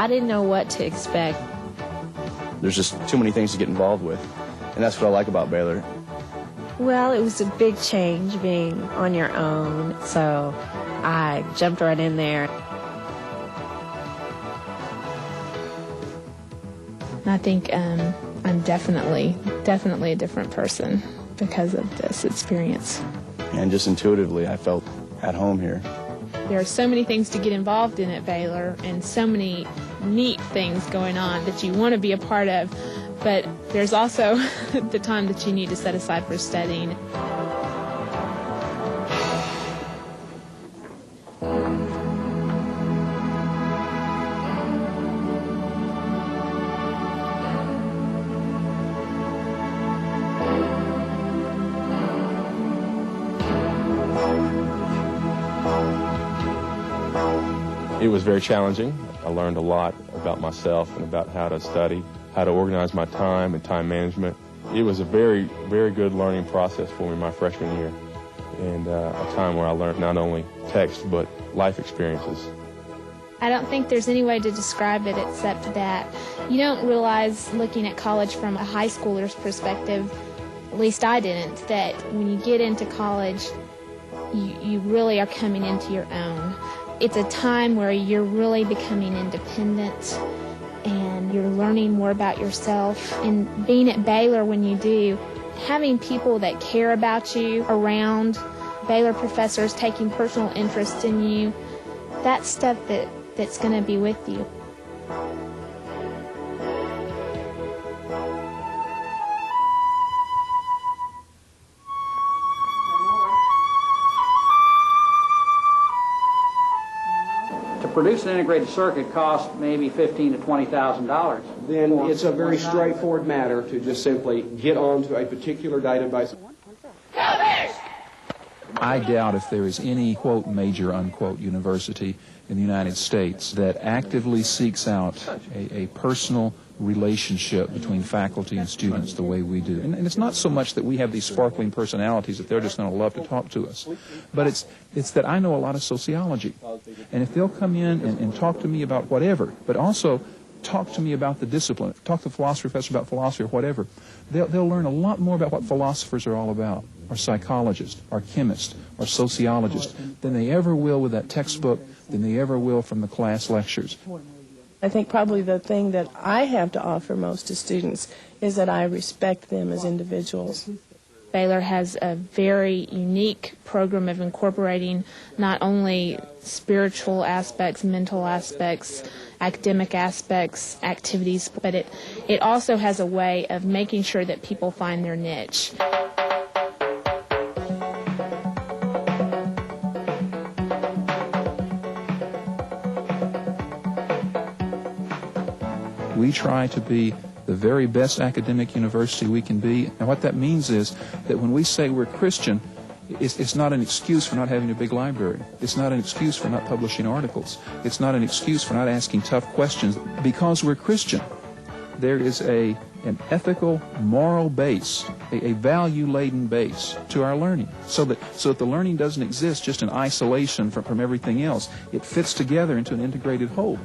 I didn't know what to expect. There's just too many things to get involved with, and that's what I like about Baylor. Well, it was a big change being on your own, so I jumped right in there. I think I'm definitely a different person because of this experience. And just intuitively, I felt at home here. There are so many things to get involved in at Baylor and so many neat things going on that you want to be a part of, but there's also the time that you need to set aside for studying. It was very challenging. I learned a lot about myself and about how to study, how to organize my time and time management. It was a very, very good learning process for me my freshman year, and a time where I learned not only text but life experiences. I don't think there's any way to describe it except that you don't realize, looking at college from a high schooler's perspective, at least I didn't, that when you get into college, you really are coming into your own. It's a time where you're really becoming independent and you're learning more about yourself. And being at Baylor when you do, having people that care about you around, Baylor professors taking personal interest in you, that's stuff that's going to be with you. To produce an integrated circuit costs maybe $15,000 to $20,000. Then it's a very straightforward matter to just simply get onto a particular database. I doubt if there is any, quote, major, unquote, university in the United States that actively seeks out a personal relationship between faculty and students the way we do. And it's not so much that we have these sparkling personalities that they're just going to love to talk to us, but it's that I know a lot of sociology. And if they'll come in and talk to me about whatever, but also talk to me about the discipline, talk to the philosophy professor about philosophy or whatever, they'll learn a lot more about what philosophers are all about, or psychologists, or chemists, or sociologists, than they ever will with that textbook, than they ever will from the class lectures. I think probably the thing that I have to offer most to students is that I respect them as individuals. Baylor has a very unique program of incorporating not only spiritual aspects, mental aspects, academic aspects, activities, but it also has a way of making sure that people find their niche. We try to be the very best academic university we can be. And what that means is that when we say we're Christian, it's not an excuse for not having a big library. It's not an excuse for not publishing articles. It's not an excuse for not asking tough questions. Because we're Christian, there is an ethical, moral base, a value-laden base to our learning, so that the learning doesn't exist just in isolation from everything else. It fits together into an integrated whole.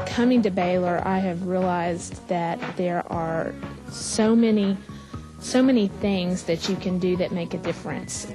Coming to Baylor, I have realized that there are so many things that you can do that make a difference.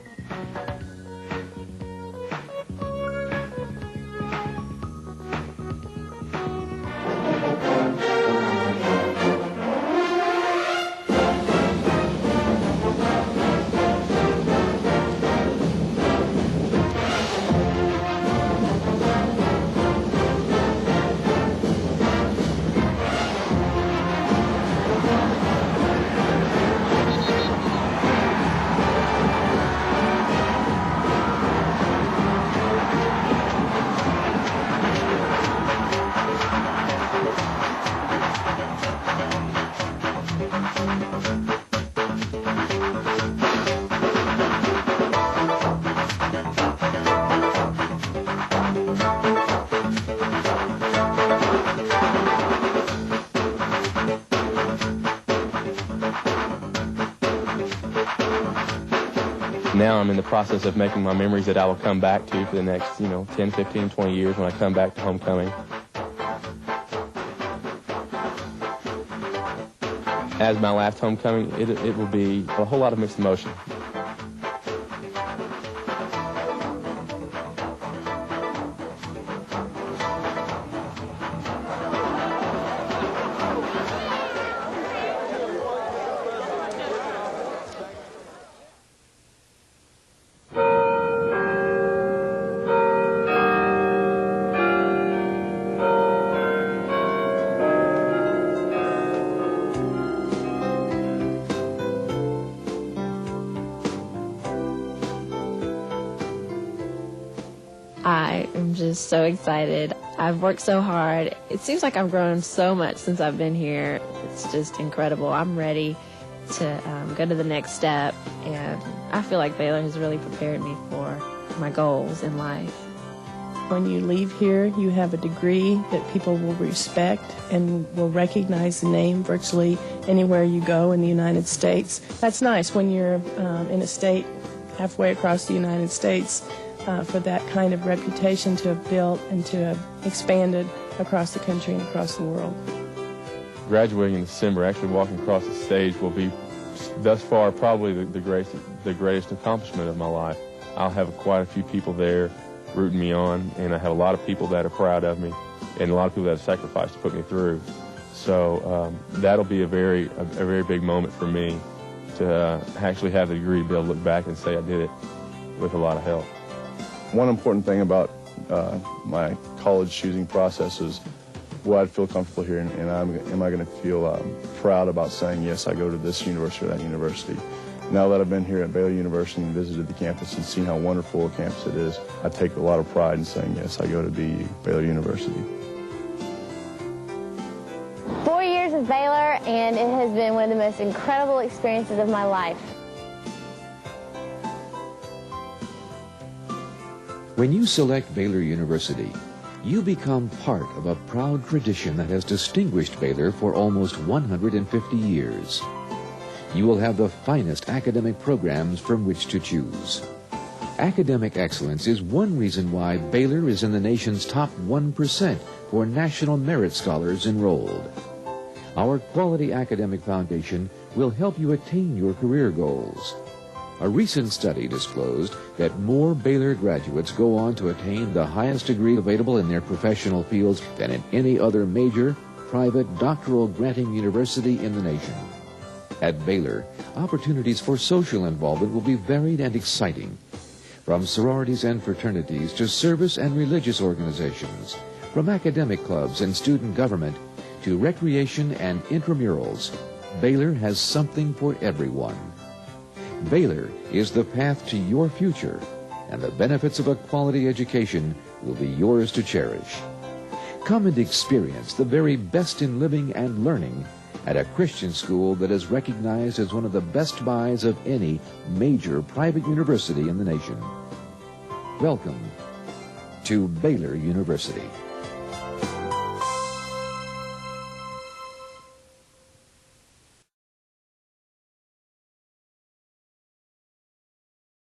Now I'm in the process of making my memories that I will come back to for the next, 10, 15, 20 years when I come back to homecoming. As my last homecoming, it will be a whole lot of mixed emotion. I am just so excited. I've worked so hard. It seems like I've grown so much since I've been here. It's just incredible. I'm ready to go to the next step, and I feel like Baylor has really prepared me for my goals in life. When you leave here, you have a degree that people will respect and will recognize the name virtually anywhere you go in the United States. That's nice when you're in a state halfway across the United States. For that kind of reputation to have built and to have expanded across the country and across the world. Graduating in December, actually walking across the stage, will be thus far probably the greatest accomplishment of my life. I'll have quite a few people there rooting me on, and I have a lot of people that are proud of me, and a lot of people that have sacrificed to put me through. So that'll be a very big moment for me to actually have the degree to be able to look back and say I did it with a lot of help. One important thing about my college choosing process is will I feel comfortable here, and am I going to feel proud about saying, yes, I go to this university or that university. Now that I've been here at Baylor University and visited the campus and seen how wonderful a campus it is, I take a lot of pride in saying, yes, I go to BU, Baylor University. 4 years with Baylor, and it has been one of the most incredible experiences of my life. When you select Baylor University, you become part of a proud tradition that has distinguished Baylor for almost 150 years. You will have the finest academic programs from which to choose. Academic excellence is one reason why Baylor is in the nation's top 1% for national merit scholars enrolled. Our quality academic foundation will help you attain your career goals. A recent study disclosed that more Baylor graduates go on to attain the highest degree available in their professional fields than in any other major private doctoral granting university in the nation. At Baylor, opportunities for social involvement will be varied and exciting. From sororities and fraternities to service and religious organizations, from academic clubs and student government to recreation and intramurals, Baylor has something for everyone. Baylor is the path to your future, and the benefits of a quality education will be yours to cherish. Come and experience the very best in living and learning at a Christian school that is recognized as one of the best buys of any major private university in the nation. Welcome to Baylor University.